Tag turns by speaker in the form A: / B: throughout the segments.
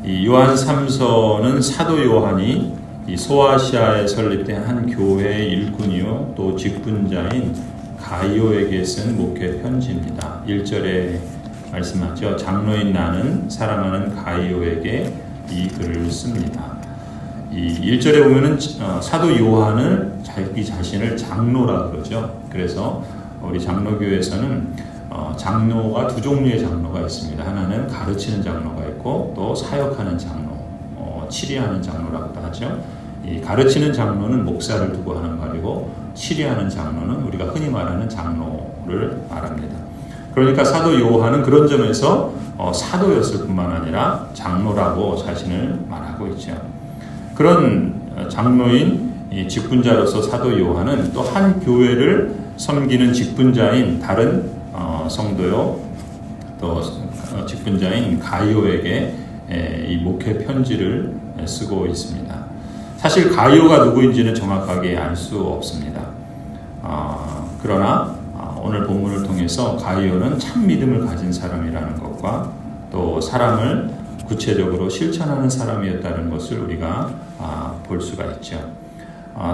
A: 이 요한 3서는 사도 요한이 이 소아시아에 설립된 한 교회의 일꾼이요 또 직분자인 가이오에게 쓴 목회 편지입니다. 1절에 말씀하죠. 장로인 나는 사랑하는 가이오에게 이 글을 씁니다. 이 1절에 보면은 사도 요한은 자기 자신을 장로라 그러죠. 그래서 우리 장로교에서는 장로가 두 종류의 장로가 있습니다. 하나는 가르치는 장로가 있고 또 사역하는 장로, 치리하는 장로라고도 하죠. 이 가르치는 장로는 목사를 두고 하는 말이고 치리하는 장로는 우리가 흔히 말하는 장로를 말합니다. 그러니까 사도 요한은 그런 점에서 사도였을 뿐만 아니라 장로라고 자신을 말하고 있죠. 그런 장로인 이 직분자로서 사도 요한은 또 한 교회를 섬기는 직분자인 다른 성도요 또 직분자인 가이오에게 이 목회 편지를 쓰고 있습니다. 사실 가이오가 누구인지는 정확하게 알 수 없습니다. 그러나 오늘 본문을 통해서 가이오는 참 믿음을 가진 사람이라는 것과 또 사랑을 구체적으로 실천하는 사람이었다는 것을 우리가 볼 수가 있죠.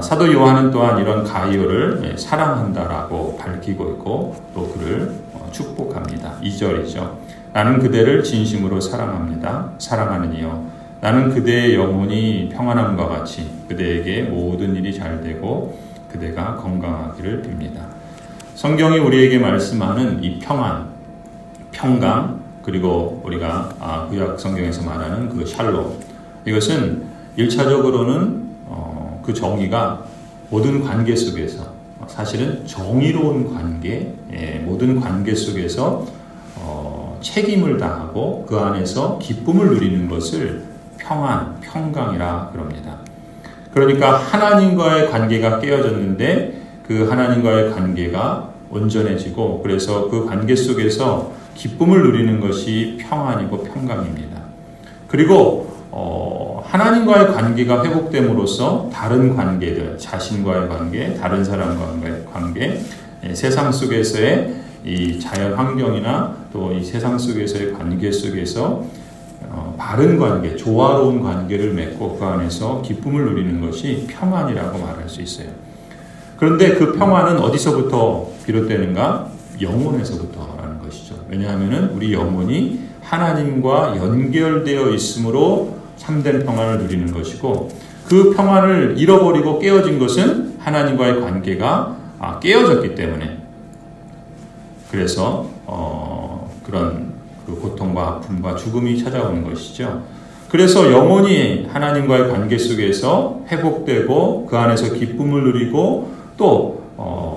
A: 사도 요한은 또한 이런 가이오를 사랑한다라고 밝히고 있고 또 그를 축복합니다. 2절이죠. 나는 그대를 진심으로 사랑합니다. 사랑하는 이여 나는 그대의 영혼이 평안함과 같이 그대에게 모든 일이 잘되고 그대가 건강하기를 빕니다. 성경이 우리에게 말씀하는 이 평안, 평강 그리고 우리가 구약 성경에서 말하는 그 샬롬 이것은 1차적으로는 그 정의가 모든 관계 속에서 사실은 정의로운 관계, 모든 관계 속에서 책임을 다하고 그 안에서 기쁨을 누리는 것을 평안, 평강이라 그럽니다. 그러니까 하나님과의 관계가 깨어졌는데 그 하나님과의 관계가 온전해지고 그래서 그 관계 속에서 기쁨을 누리는 것이 평안이고 평강입니다. 그리고 하나님과의 관계가 회복됨으로써 다른 관계들, 자신과의 관계, 다른 사람과의 관계, 세상 속에서의 이 자연 환경이나 또 이 세상 속에서의 관계 속에서 바른 관계, 조화로운 관계를 맺고 그 안에서 기쁨을 누리는 것이 평안이라고 말할 수 있어요. 그런데 그 평안은 어디서부터 비롯되는가? 영혼에서부터라는 것이죠. 왜냐하면 우리 영혼이 하나님과 연결되어 있으므로 참된 평안을 누리는 것이고 그 평안을 잃어버리고 깨어진 것은 하나님과의 관계가 깨어졌기 때문에 그래서 그런 그 고통과 아픔과 죽음이 찾아오는 것이죠. 그래서 영혼이 하나님과의 관계 속에서 회복되고 그 안에서 기쁨을 누리고 또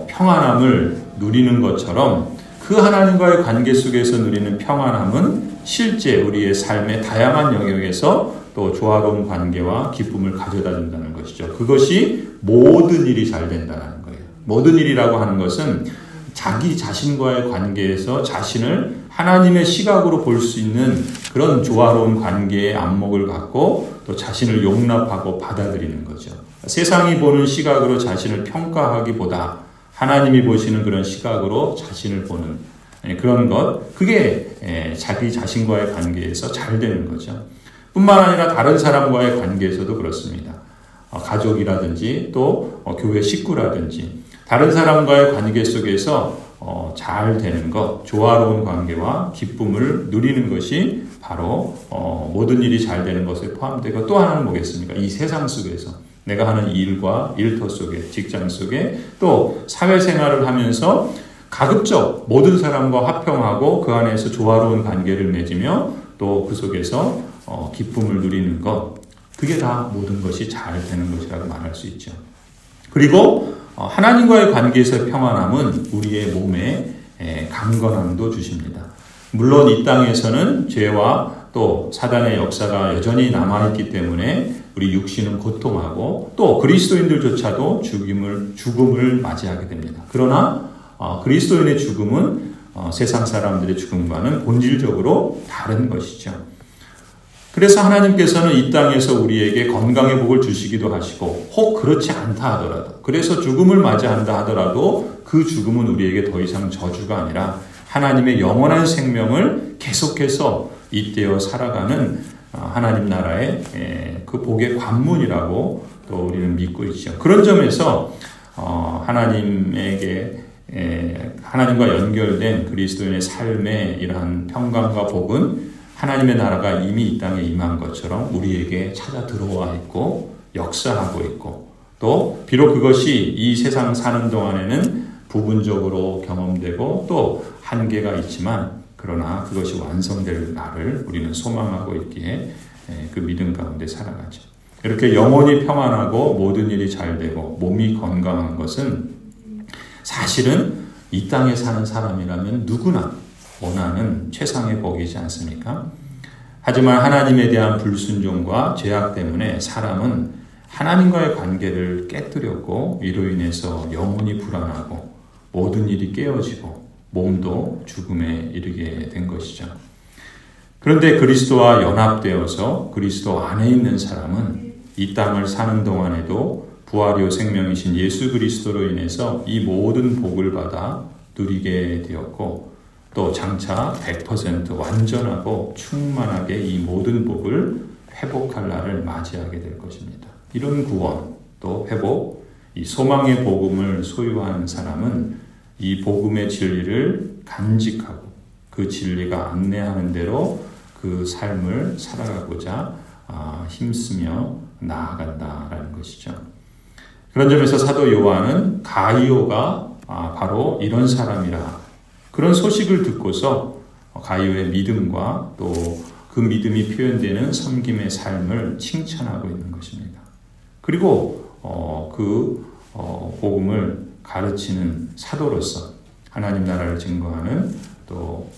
A: 평안함을 누리는 것처럼 그 하나님과의 관계 속에서 누리는 평안함은 실제 우리의 삶의 다양한 영역에서 또 조화로운 관계와 기쁨을 가져다 준다는 것이죠. 그것이 모든 일이 잘 된다는 거예요. 모든 일이라고 하는 것은 자기 자신과의 관계에서 자신을 하나님의 시각으로 볼 수 있는 그런 조화로운 관계의 안목을 갖고 또 자신을 용납하고 받아들이는 거죠. 세상이 보는 시각으로 자신을 평가하기보다 하나님이 보시는 그런 시각으로 자신을 보는 그런 것, 그게 자기 자신과의 관계에서 잘 되는 거죠. 뿐만 아니라 다른 사람과의 관계에서도 그렇습니다. 가족이라든지 또 교회 식구라든지 다른 사람과의 관계 속에서 잘 되는 것, 조화로운 관계와 기쁨을 누리는 것이 바로 모든 일이 잘 되는 것에 포함되고 또 하나는 뭐겠습니까? 이 세상 속에서 내가 하는 일과 일터 속에, 직장 속에 또 사회생활을 하면서 가급적 모든 사람과 화평하고 그 안에서 조화로운 관계를 맺으며 또 그 속에서 기쁨을 누리는 것, 그게 다 모든 것이 잘 되는 것이라고 말할 수 있죠. 그리고 하나님과의 관계에서의 평안함은 우리의 몸에 강건함도 주십니다. 물론 이 땅에서는 죄와 또 사단의 역사가 여전히 남아있기 때문에 우리 육신은 고통하고 또 그리스도인들조차도 죽음을 맞이하게 됩니다. 그러나 그리스도인의 죽음은 세상 사람들의 죽음과는 본질적으로 다른 것이죠. 그래서 하나님께서는 이 땅에서 우리에게 건강의 복을 주시기도 하시고 혹 그렇지 않다 하더라도 그래서 죽음을 맞이한다 하더라도 그 죽음은 우리에게 더 이상 저주가 아니라 하나님의 영원한 생명을 계속해서 잇대어 살아가는 하나님 나라의 그 복의 관문이라고 또 우리는 믿고 있죠. 그런 점에서 하나님과 연결된 그리스도인의 삶의 이러한 평강과 복은 하나님의 나라가 이미 이 땅에 임한 것처럼 우리에게 찾아 들어와 있고 역사하고 있고, 또 비록 그것이 이 세상 사는 동안에는 부분적으로 경험되고 또 한계가 있지만, 그러나 그것이 완성될 날을 우리는 소망하고 있기에 그 믿음 가운데 살아가죠. 이렇게 영혼이 평안하고 모든 일이 잘 되고 몸이 건강한 것은 사실은 이 땅에 사는 사람이라면 누구나 원하는 최상의 복이지 않습니까? 하지만 하나님에 대한 불순종과 죄악 때문에 사람은 하나님과의 관계를 깨뜨렸고, 이로 인해서 영혼이 불안하고 모든 일이 깨어지고 몸도 죽음에 이르게 된 것이죠. 그런데 그리스도와 연합되어서 그리스도 안에 있는 사람은 이 땅을 사는 동안에도 부활이요 생명이신 예수 그리스도로 인해서 이 모든 복을 받아 누리게 되었고, 또 장차 100% 완전하고 충만하게 이 모든 복을 회복할 날을 맞이하게 될 것입니다. 이런 구원, 또 회복, 이 소망의 복음을 소유한 사람은 이 복음의 진리를 간직하고 그 진리가 안내하는 대로 그 삶을 살아가고자 힘쓰며 나아간다라는 것이죠. 그런 점에서 사도 요한은 가이오가 바로 이런 사람이라, 그런 소식을 듣고서 가이오의 믿음과 또 그 믿음이 표현되는 섬김의 삶을 칭찬하고 있는 것입니다. 그리고 복음을 가르치는 사도로서, 하나님 나라를 증거하는 또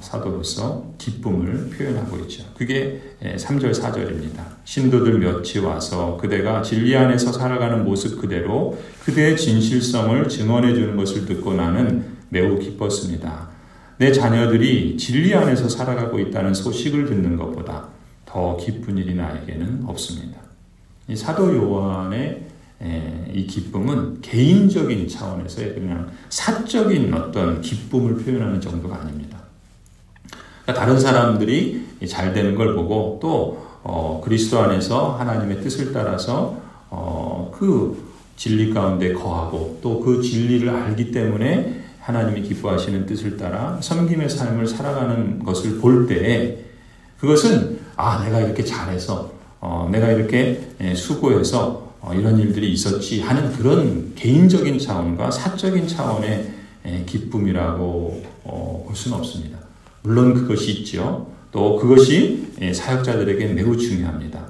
A: 사도로서 기쁨을 표현하고 있죠. 그게 3절 4절입니다. 신도들 몇이 와서 그대가 진리 안에서 살아가는 모습 그대로 그대의 진실성을 증언해 주는 것을 듣고 나는 매우 기뻤습니다. 내 자녀들이 진리 안에서 살아가고 있다는 소식을 듣는 것보다 더 기쁜 일이 나에게는 없습니다. 이 사도 요한의 이 기쁨은 개인적인 차원에서의 그냥 사적인 어떤 기쁨을 표현하는 정도가 아닙니다. 그러니까 다른 사람들이 잘 되는 걸 보고 또 그리스도 안에서 하나님의 뜻을 따라서 그 진리 가운데 거하고 또 그 진리를 알기 때문에 하나님이 기뻐하시는 뜻을 따라 섬김의 삶을 살아가는 것을 볼 때, 그것은 내가 이렇게 잘해서 내가 이렇게 수고해서 이런 일들이 있었지 하는 그런 개인적인 차원과 사적인 차원의 기쁨이라고 볼 수는 없습니다. 물론 그것이 있죠. 또 그것이 사역자들에게 매우 중요합니다.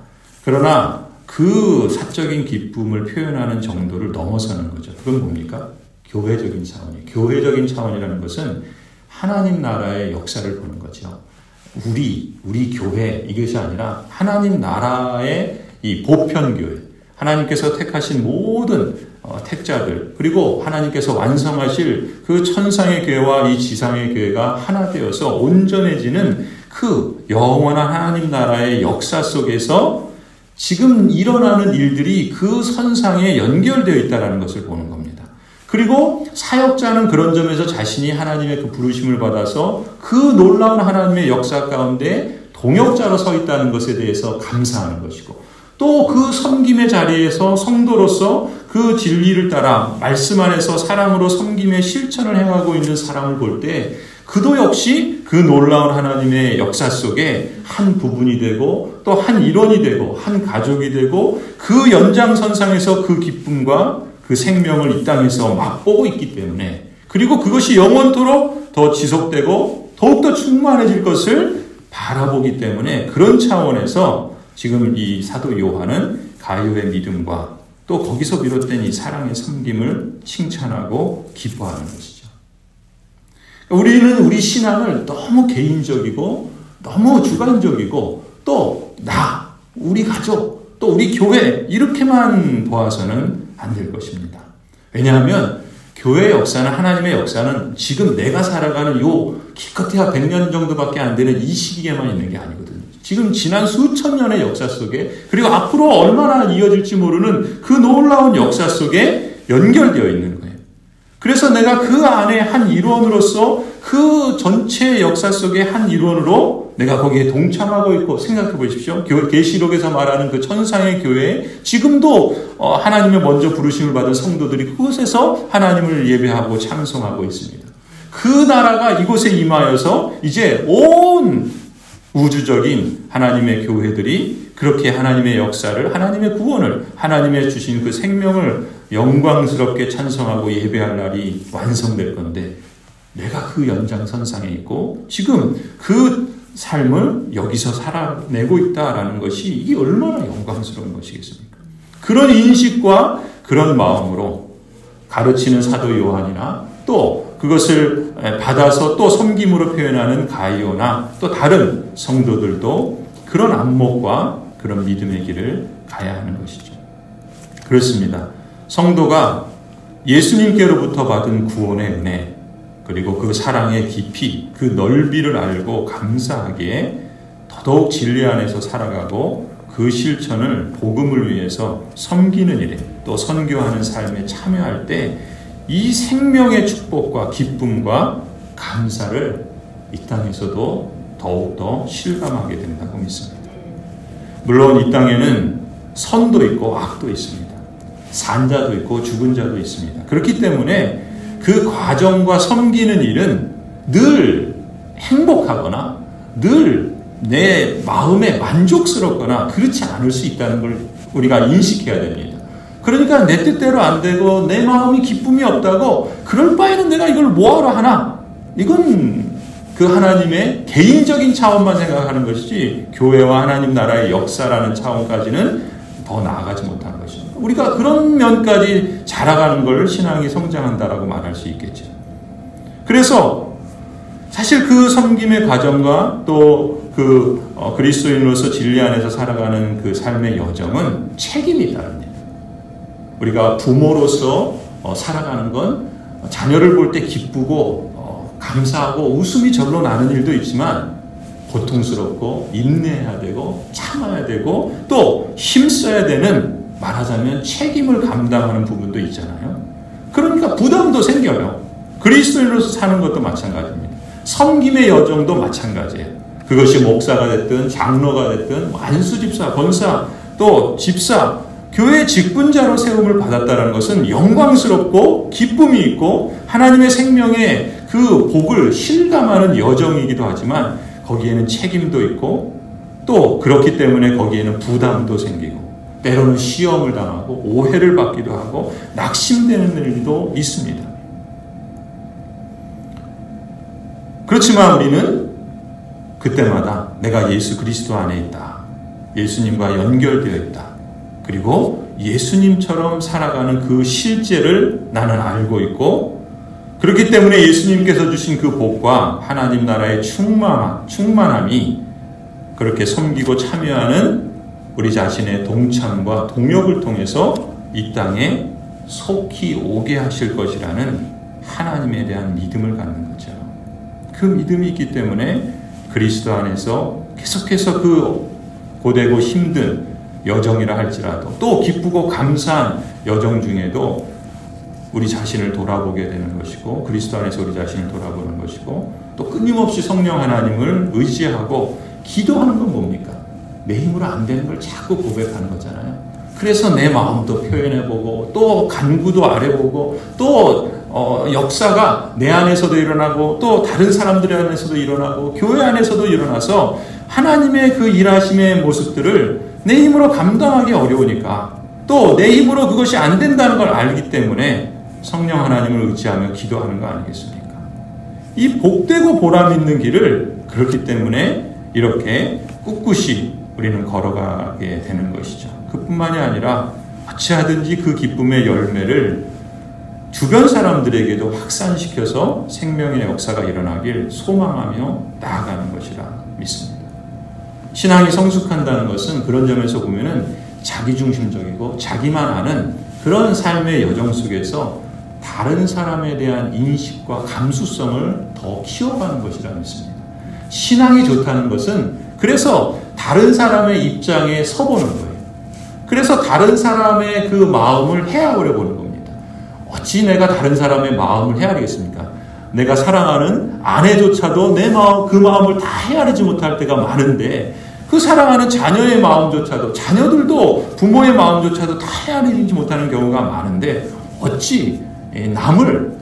A: 그러나 그 사적인 기쁨을 표현하는 정도를 넘어서는 거죠. 그건 뭡니까? 교회적인 차원이에요. 교회적인 차원이라는 것은 하나님 나라의 역사를 보는 거죠. 우리 교회, 이것이 아니라 하나님 나라의 이 보편교회, 하나님께서 택하신 모든 택자들, 그리고 하나님께서 완성하실 그 천상의 교회와 이 지상의 교회가 하나 되어서 온전해지는 그 영원한 하나님 나라의 역사 속에서 지금 일어나는 일들이 그 선상에 연결되어 있다는 것을 보는 겁니다. 그리고 사역자는 그런 점에서 자신이 하나님의 그 부르심을 받아서 그 놀라운 하나님의 역사 가운데 동역자로 서 있다는 것에 대해서 감사하는 것이고, 또 그 섬김의 자리에서 성도로서 그 진리를 따라 말씀 안에서 사랑으로 섬김의 실천을 행하고 있는 사람을 볼 때 그도 역시 그 놀라운 하나님의 역사 속에 한 부분이 되고 또 한 일원이 되고 한 가족이 되고 그 연장선상에서 그 기쁨과 그 생명을 이 땅에서 맛보고 있기 때문에, 그리고 그것이 영원토록 더 지속되고 더욱더 충만해질 것을 바라보기 때문에, 그런 차원에서 지금 이 사도 요한은 가이오의 믿음과 또 거기서 비롯된 이 사랑의 섬김을 칭찬하고 기뻐하는 것이죠. 우리는 우리 신앙을 너무 개인적이고 너무 주관적이고 또 우리 가족, 또 우리 교회 이렇게만 보아서는 안 될 것입니다. 왜냐하면 교회의 역사는, 하나님의 역사는 지금 내가 살아가는 요 기껏해야 100년 정도밖에 안 되는 이 시기에만 있는 게 아니거든요. 지금 지난 수천 년의 역사 속에, 그리고 앞으로 얼마나 이어질지 모르는 그 놀라운 역사 속에 연결되어 있는 거예요. 그래서 내가 그 안에 한 일원으로서 그 전체 역사 속의 한 일원으로 내가 거기에 동참하고 있고, 생각해 보십시오. 계시록에서 말하는 그 천상의 교회, 지금도 하나님의 먼저 부르심을 받은 성도들이 그곳에서 하나님을 예배하고 찬송하고 있습니다. 그 나라가 이곳에 임하여서 이제 온 우주적인 하나님의 교회들이 그렇게 하나님의 역사를, 하나님의 구원을, 하나님의 주신 그 생명을 영광스럽게 찬송하고 예배할 날이 완성될 건데, 내가 그 연장선상에 있고 지금 그 삶을 여기서 살아내고 있다라는 것이 이게 얼마나 영광스러운 것이겠습니까? 그런 인식과 그런 마음으로 가르치는 사도 요한이나 또 그것을 받아서 또 섬김으로 표현하는 가이오나 또 다른 성도들도 그런 안목과 그런 믿음의 길을 가야 하는 것이죠. 그렇습니다. 성도가 예수님께로부터 받은 구원의 은혜, 그리고 그 사랑의 깊이, 그 넓이를 알고 감사하기에 더더욱 진리 안에서 살아가고 그 실천을 복음을 위해서 섬기는 일에 또 선교하는 삶에 참여할 때 이 생명의 축복과 기쁨과 감사를 이 땅에서도 더욱더 실감하게 된다고 믿습니다. 물론 이 땅에는 선도 있고 악도 있습니다. 산 자도 있고 죽은 자도 있습니다. 그렇기 때문에 그 과정과 섬기는 일은 늘 행복하거나 늘 내 마음에 만족스럽거나 그렇지 않을 수 있다는 걸 우리가 인식해야 됩니다. 그러니까 내 뜻대로 안 되고 내 마음이 기쁨이 없다고 그럴 바에는 내가 이걸 뭐하러 하나? 이건 그 하나님의 개인적인 차원만 생각하는 것이지 교회와 하나님 나라의 역사라는 차원까지는 더 나아가지 못하는 것입니다. 우리가 그런 면까지 자라가는 걸 신앙이 성장한다라고 말할 수 있겠죠. 그래서 사실 그 섬김의 과정과 또 그리스도인으로서 진리 안에서 살아가는 그 삶의 여정은 책임이 따릅니다. 우리가 부모로서 살아가는 건 자녀를 볼 때 기쁘고 감사하고 웃음이 절로 나는 일도 있지만 고통스럽고 인내해야 되고 참아야 되고 또 힘써야 되는, 말하자면 책임을 감당하는 부분도 있잖아요. 그러니까 부담도 생겨요. 그리스도인으로서 사는 것도 마찬가지입니다. 섬김의 여정도 마찬가지예요. 그것이 목사가 됐든 장로가 됐든 안수집사, 권사, 또 집사, 교회 직분자로 세움을 받았다는 것은 영광스럽고 기쁨이 있고 하나님의 생명의 그 복을 실감하는 여정이기도 하지만 거기에는 책임도 있고 또 그렇기 때문에 거기에는 부담도 생기고 때로는 시험을 당하고 오해를 받기도 하고 낙심되는 일도 있습니다. 그렇지만 우리는 그때마다 내가 예수 그리스도 안에 있다. 예수님과 연결되어 있다. 그리고 예수님처럼 살아가는 그 실제를 나는 알고 있고 그렇기 때문에 예수님께서 주신 그 복과 하나님 나라의 충만함이 그렇게 섬기고 참여하는 우리 자신의 동참과 동역을 통해서 이 땅에 속히 오게 하실 것이라는 하나님에 대한 믿음을 갖는 거죠. 그 믿음이 있기 때문에 그리스도 안에서 계속해서 그 고되고 힘든 여정이라 할지라도 또 기쁘고 감사한 여정 중에도 우리 자신을 돌아보게 되는 것이고 그리스도 안에서 우리 자신을 돌아보는 것이고 또 끊임없이 성령 하나님을 의지하고 기도하는 건 뭡니까? 내 힘으로 안 되는 걸 자꾸 고백하는 거잖아요. 그래서 내 마음도 표현해보고 또 간구도 아뢰보고 또 역사가 내 안에서도 일어나고 또 다른 사람들 안에서도 일어나고 교회 안에서도 일어나서 하나님의 그 일하심의 모습들을 내 힘으로 감당하기 어려우니까 또 내 힘으로 그것이 안 된다는 걸 알기 때문에 성령 하나님을 의지하며 기도하는 거 아니겠습니까? 이 복되고 보람 있는 길을 그렇기 때문에 이렇게 꿋꿋이 우리는 걸어가게 되는 것이죠. 그뿐만이 아니라 어찌하든지 그 기쁨의 열매를 주변 사람들에게도 확산시켜서 생명의 역사가 일어나길 소망하며 나아가는 것이라 믿습니다. 신앙이 성숙한다는 것은 그런 점에서 보면은 자기중심적이고 자기만 아는 그런 삶의 여정 속에서 다른 사람에 대한 인식과 감수성을 더 키워가는 것이라 믿습니다. 신앙이 좋다는 것은 그래서 다른 사람의 입장에 서보는 거예요. 그래서 다른 사람의 그 마음을 헤아려 보는 겁니다. 어찌 내가 다른 사람의 마음을 헤아리겠습니까? 내가 사랑하는 아내조차도 내 마음, 그 마음을 다 헤아리지 못할 때가 많은데 그 사랑하는 자녀의 마음조차도, 자녀들도 부모의 마음조차도 다 헤아리지 못하는 경우가 많은데 어찌 남을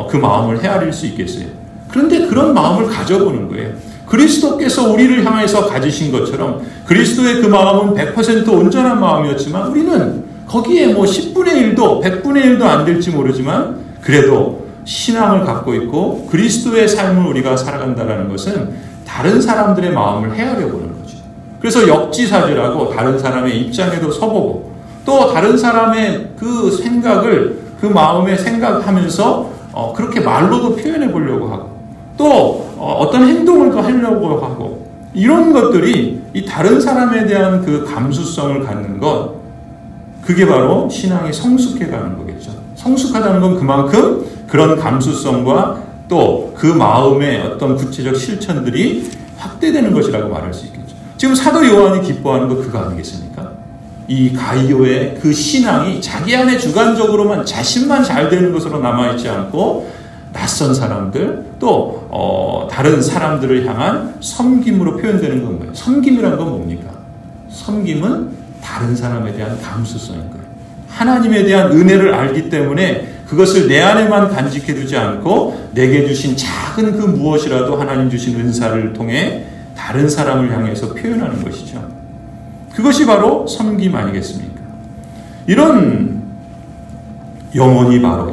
A: 그 마음을 헤아릴 수 있겠어요? 그런데 그런 마음을 가져보는 거예요. 그리스도께서 우리를 향해서 가지신 것처럼 그리스도의 그 마음은 100% 온전한 마음이었지만 우리는 거기에 뭐 10분의 1도 100분의 1도 안 될지 모르지만 그래도 신앙을 갖고 있고 그리스도의 삶을 우리가 살아간다는 것은 다른 사람들의 마음을 헤아려 보는 거죠. 그래서 역지사지라고 다른 사람의 입장에도 서보고 또 다른 사람의 그 생각을 그 마음에 생각하면서 그렇게 말로도 표현해 보려고 하고 또 어떤 행동을 또 하려고 하고 이런 것들이 이 다른 사람에 대한 그 감수성을 갖는 것 그게 바로 신앙이 성숙해 가는 거겠죠. 성숙하다는 건 그만큼 그런 감수성과 또 그 마음의 어떤 구체적 실천들이 확대되는 것이라고 말할 수 있겠죠. 지금 사도 요한이 기뻐하는 거 그거 아니겠습니까? 이 가이오의 그 신앙이 자기 안에 주관적으로만 자신만 잘 되는 것으로 남아있지 않고 낯선 사람들 또 다른 사람들을 향한 섬김으로 표현되는 건 뭐예요? 섬김이란 건 뭡니까? 섬김은 다른 사람에 대한 감수성인 거예요. 하나님에 대한 은혜를 알기 때문에 그것을 내 안에만 간직해 두지 않고 내게 주신 작은 그 무엇이라도 하나님 주신 은사를 통해 다른 사람을 향해서 표현하는 것이죠. 그것이 바로 섬김 아니겠습니까? 이런 영혼이 바로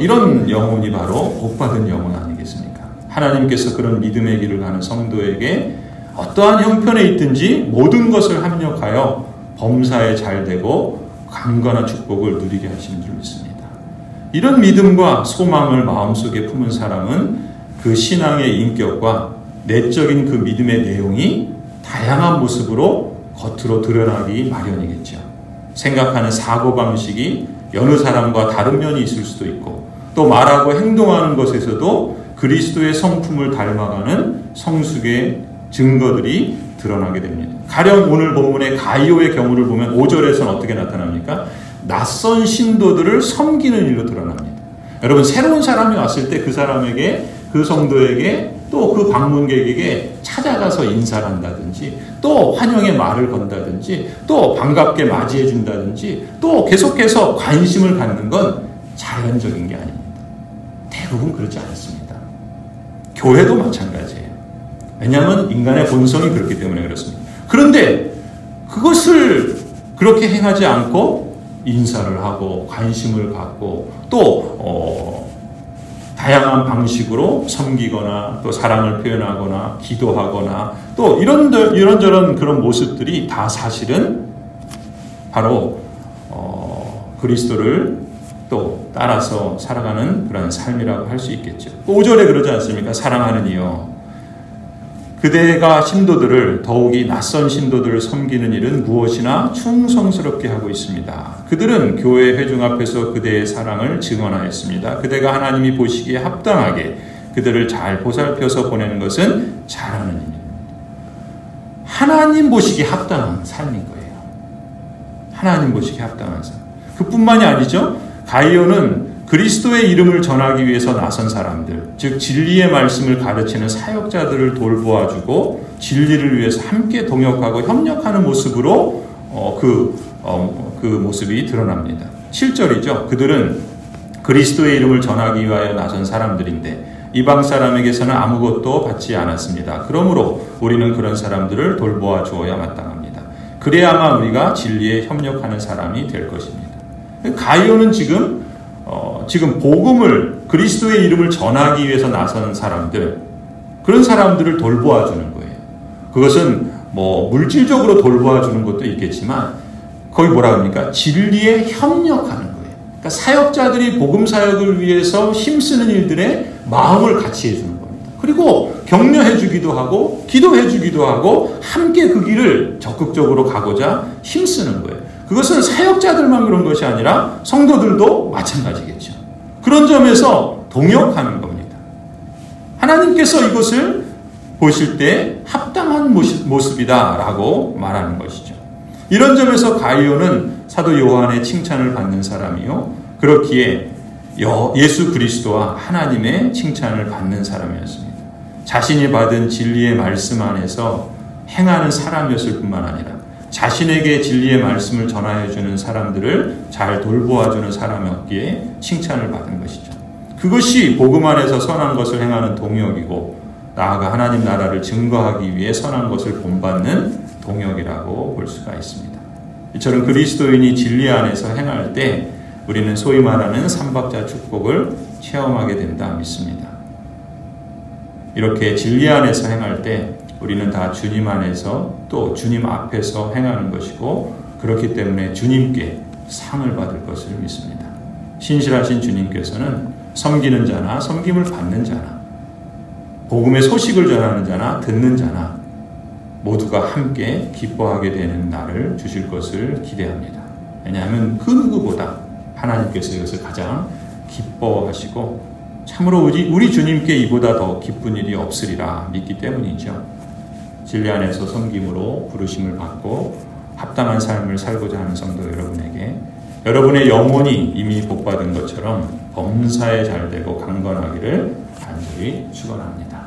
A: 복받은 영혼 아니겠습니까? 하나님께서 그런 믿음의 길을 가는 성도에게 어떠한 형편에 있든지 모든 것을 합력하여 범사에 잘 되고 강건한 축복을 누리게 하시는 줄 믿습니다. 이런 믿음과 소망을 마음속에 품은 사람은 그 신앙의 인격과 내적인 그 믿음의 내용이 다양한 모습으로 겉으로 드러나기 마련이겠죠. 생각하는 사고방식이 여느 사람과 다른 면이 있을 수도 있고 또 말하고 행동하는 것에서도 그리스도의 성품을 닮아가는 성숙의 증거들이 드러나게 됩니다. 가령 오늘 본문의 가이오의 경우를 보면 5절에서는 어떻게 나타납니까? 낯선 신도들을 섬기는 일로 드러납니다. 여러분 새로운 사람이 왔을 때 그 사람에게 그 성도에게 또 그 방문객에게 찾아가서 인사를 한다든지 또 환영의 말을 건다든지 또 반갑게 맞이해 준다든지 또 계속해서 관심을 갖는 건 자연적인 게 아닙니다. 대부분 그렇지 않습니다. 교회도 마찬가지예요. 왜냐하면 인간의 본성이 그렇기 때문에 그렇습니다. 그런데 그것을 그렇게 행하지 않고 인사를 하고 관심을 갖고 또 다양한 방식으로 섬기거나 또 사랑을 표현하거나 기도하거나 또 이런저런 그런 모습들이 다 사실은 바로 그리스도를 또 따라서 살아가는 그런 삶이라고 할 수 있겠죠. 5절에 그러지 않습니까? 사랑하는 이여 그대가 신도들을 더욱이 낯선 신도들을 섬기는 일은 무엇이나 충성스럽게 하고 있습니다. 그들은 교회 회중 앞에서 그대의 사랑을 증언하였습니다. 그대가 하나님이 보시기에 합당하게 그들을 잘 보살펴서 보내는 것은 잘하는 일입니다. 하나님 보시기에 합당한 삶인 거예요. 하나님 보시기에 합당한 삶. 그뿐만이 아니죠. 가이오는 그리스도의 이름을 전하기 위해서 나선 사람들, 즉 진리의 말씀을 가르치는 사역자들을 돌보아주고 진리를 위해서 함께 동역하고 협력하는 모습으로 그 모습이 드러납니다. 7절이죠. 그들은 그리스도의 이름을 전하기 위하여 나선 사람들인데 이방 사람에게서는 아무것도 받지 않았습니다. 그러므로 우리는 그런 사람들을 돌보아 주어야 마땅합니다. 그래야만 우리가 진리에 협력하는 사람이 될 것입니다. 가이오는 지금 복음을 그리스도의 이름을 전하기 위해서 나선 사람들 그런 사람들을 돌보아 주는 거예요. 그것은 뭐 물질적으로 돌보아 주는 것도 있겠지만 거기 뭐라 합니까? 진리에 협력하는 거예요. 그러니까 사역자들이 복음 사역을 위해서 힘쓰는 일들에 마음을 같이 해주는 겁니다. 그리고 격려해 주기도 하고 기도해 주기도 하고 함께 그 길을 적극적으로 가고자 힘쓰는 거예요. 그것은 사역자들만 그런 것이 아니라 성도들도 마찬가지겠죠. 그런 점에서 동역하는 겁니다. 하나님께서 이것을 보실 때 합당한 모습이다라고 말하는 것이죠. 이런 점에서 가이오는 사도 요한의 칭찬을 받는 사람이요. 그렇기에 예수 그리스도와 하나님의 칭찬을 받는 사람이었습니다. 자신이 받은 진리의 말씀 안에서 행하는 사람이었을 뿐만 아니라 자신에게 진리의 말씀을 전하여주는 사람들을 잘 돌보아주는 사람이었기에 칭찬을 받은 것이죠. 그것이 복음 안에서 선한 것을 행하는 동역이고 나아가 하나님 나라를 증거하기 위해 선한 것을 본받는 동역이라고 볼 수가 있습니다. 이처럼 그리스도인이 진리 안에서 행할 때 우리는 소위 말하는 삼박자 축복을 체험하게 된다 믿습니다. 이렇게 진리 안에서 행할 때 우리는 다 주님 안에서 또 주님 앞에서 행하는 것이고 그렇기 때문에 주님께 상을 받을 것을 믿습니다. 신실하신 주님께서는 섬기는 자나 섬김을 받는 자나 복음의 소식을 전하는 자나 듣는 자나 모두가 함께 기뻐하게 되는 날을 주실 것을 기대합니다. 왜냐하면 그 누구보다 하나님께서 이것을 가장 기뻐하시고 참으로 우리 주님께 이보다 더 기쁜 일이 없으리라 믿기 때문이죠. 진리 안에서 섬김으로 부르심을 받고 합당한 삶을 살고자 하는 성도 여러분에게 여러분의 영혼이 이미 복받은 것처럼 범사에 잘되고 강건하기를 간절히 축원합니다.